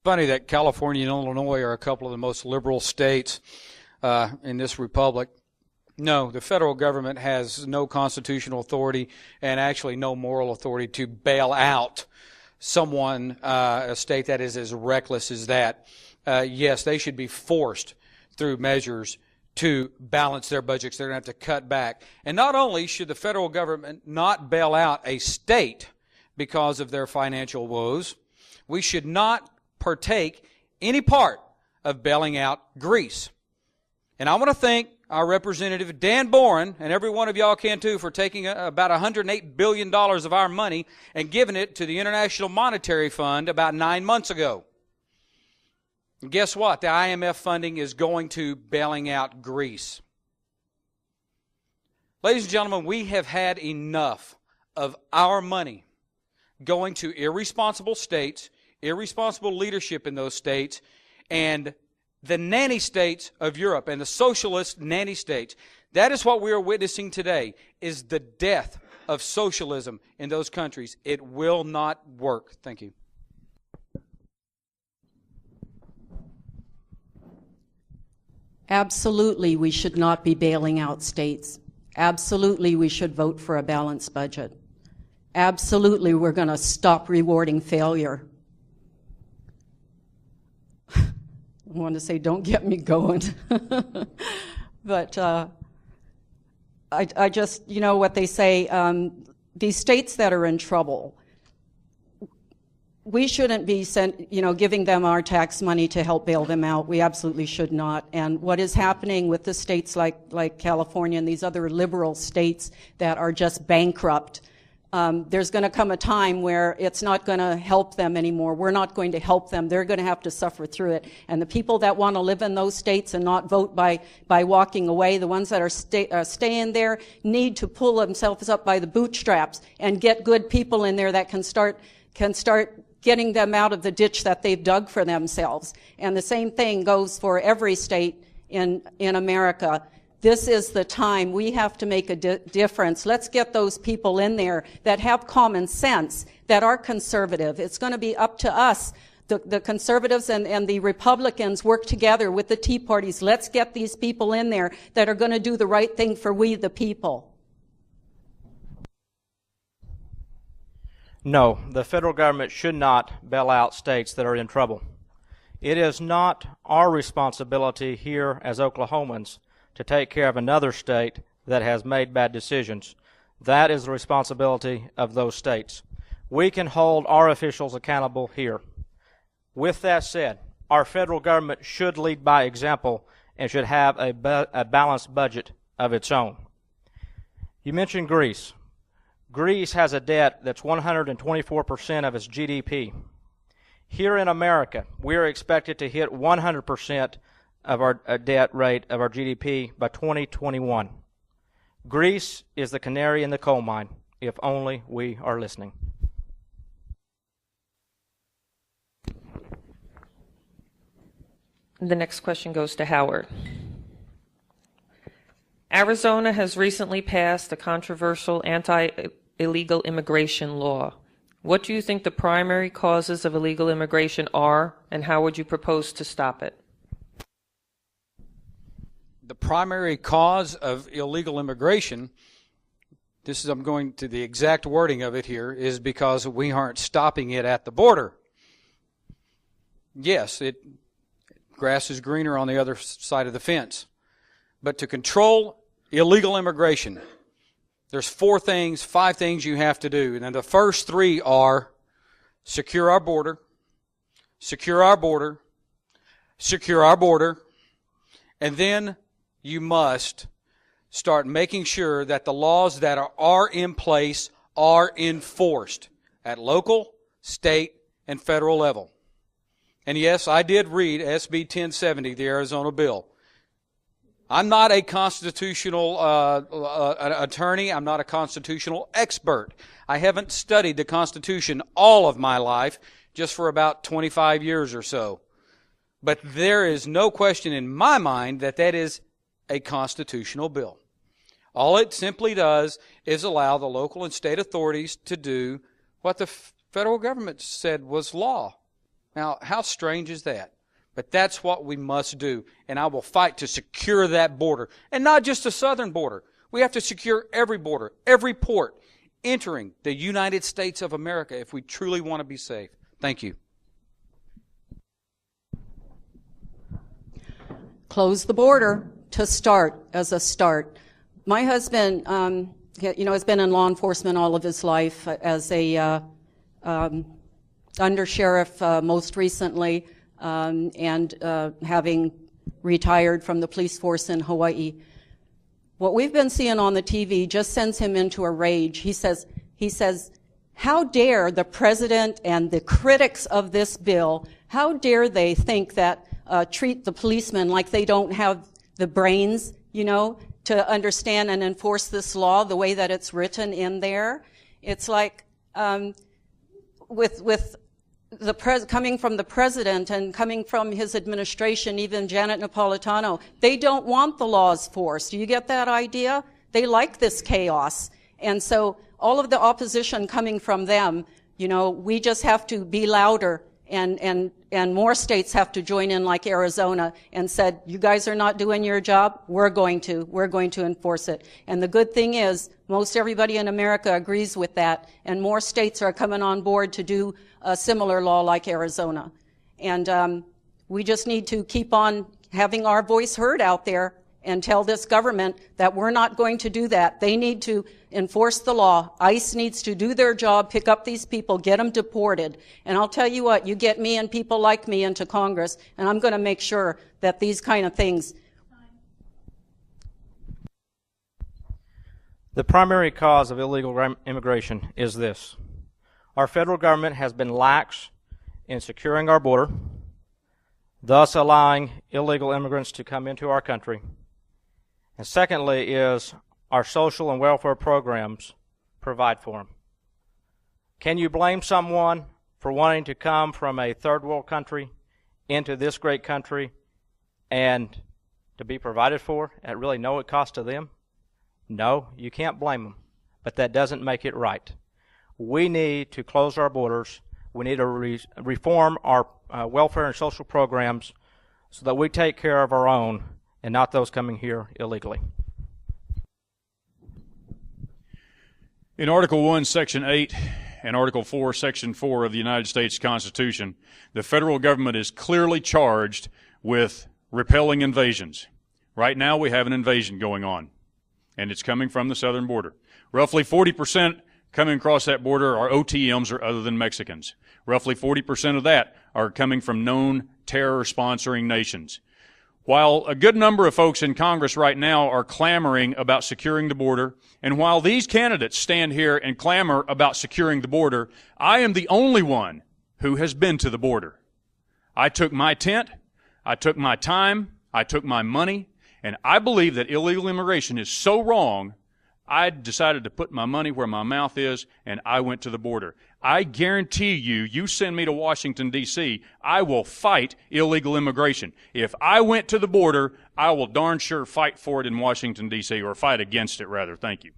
Funny that California and Illinois are a couple of the most liberal states in this republic. No, the federal government has no constitutional authority and actually no moral authority to bail out someone, a state that is as reckless as that. Yes, they should be forced through measures to balance their budgets. They're going to have to cut back. And not only should the federal government not bail out a state because of their financial woes, we should not partake any part of bailing out Greece. And I want to thank our representative Dan Boren, and every one of y'all can too, for taking about $108 billion of our money and giving it to the International Monetary Fund about 9 months ago. And guess what? The IMF funding is going to bailing out Greece. Ladies and gentlemen, we have had enough of our money going to irresponsible states, irresponsible leadership in those states, and the nanny states of Europe and the socialist nanny states. That is what we are witnessing today, is the death of socialism in those countries. It will not work. Thank you. Absolutely, we should not be bailing out states. Absolutely, we should vote for a balanced budget. Absolutely, we're going to stop rewarding failure. I want to say, don't get me going. But I just, you know what they say, these states that are in trouble, we shouldn't be giving them our tax money to help bail them out. We absolutely should not. And what is happening with the states like California and these other liberal states that are just bankrupt, there's going to come a time where it's not going to help them anymore. We're not going to help them. They're going to have to suffer through it. And the people that want to live in those states and not vote by walking away, the ones that are staying there, need to pull themselves up by the bootstraps and get good people in there that can start getting them out of the ditch that they've dug for themselves. And the same thing goes for every state in America. This is the time we have to make a difference. Let's get those people in there that have common sense, that are conservative. It's going to be up to us. The conservatives and the Republicans work together with the Tea Parties. Let's get these people in there that are going to do the right thing for we the people. No, the federal government should not bail out states that are in trouble. It is not our responsibility here as Oklahomans to take care of another state that has made bad decisions. That is the responsibility of those states. We can hold our officials accountable here. With that said, our federal government should lead by example and should have a balanced budget of its own. You mentioned Greece. Greece has a debt that's 124% of its GDP. Here in America, we are expected to hit 100% of our debt rate of our GDP by 2021. Greece is the canary in the coal mine, if only we are listening. The next question goes to Howard. Arizona has recently passed a controversial anti-illegal immigration law. What do you think the primary causes of illegal immigration are, and how would you propose to stop it? The primary cause of illegal immigration, I'm going to the exact wording of it here, is because we aren't stopping it at the border. Yes, grass is greener on the other side of the fence. But to control illegal immigration, there's 5 things you have to do. And then the first 3 are secure our border, secure our border, secure our border, and then you must start making sure that the laws that are in place are enforced at local, state, and federal level. And yes, I did read SB 1070, the Arizona bill. I'm not a constitutional attorney. I'm not a constitutional expert. I haven't studied the Constitution all of my life, just for about 25 years or so. But there is no question in my mind that that is a constitutional bill. All it simply does is allow the local and state authorities to do what the federal government said was law. Now, how strange is that? But that's what we must do, and I will fight to secure that border. And not just the southern border. We have to secure every border, every port entering the United States of America if we truly want to be safe. Thank you. Close the border to start, as a start. My husband, has been in law enforcement all of his life as a undersheriff most recently, and having retired from the police force in Hawaii. What we've been seeing on the TV just sends him into a rage. He says, how dare the president and the critics of this bill, how dare they think that treat the policemen like they don't have the brains, to understand and enforce this law the way that it's written in there. It's like with coming from the president and coming from his administration, even Janet Napolitano, they don't want the laws forced. Do you get that idea? They like this chaos. And so all of the opposition coming from them, we just have to be louder, and more states have to join in, like Arizona, and said, you guys are not doing your job, we're going to enforce it. And the good thing is, most everybody in America agrees with that, and more states are coming on board to do a similar law like Arizona. And we just need to keep on having our voice heard out there and tell this government that we're not going to do that. They need to enforce the law. ICE needs to do their job, pick up these people, get them deported. And I'll tell you what, you get me and people like me into Congress, and I'm going to make sure that these kind of things. The primary cause of illegal immigration is this. Our federal government has been lax in securing our border, thus allowing illegal immigrants to come into our country. And secondly is our social and welfare programs provide for them. Can you blame someone for wanting to come from a third world country into this great country and to be provided for at really no cost to them? No, you can't blame them, but that doesn't make it right. We need to close our borders. We need to reform our welfare and social programs so that we take care of our own and not those coming here illegally. In Article 1, Section 8 and Article 4, Section 4 of the United States Constitution, the federal government is clearly charged with repelling invasions. Right now we have an invasion going on, and it's coming from the southern border. Roughly 40% coming across that border are OTMs or other than Mexicans. Roughly 40% of that are coming from known terror-sponsoring nations. While a good number of folks in Congress right now are clamoring about securing the border, and while these candidates stand here and clamor about securing the border, I am the only one who has been to the border. I took my tent, I took my time, I took my money, and I believe that illegal immigration is so wrong, I decided to put my money where my mouth is, and I went to the border. I guarantee you, you send me to Washington, D.C., I will fight illegal immigration. If I went to the border, I will darn sure fight for it in Washington, D.C., or fight against it, rather. Thank you.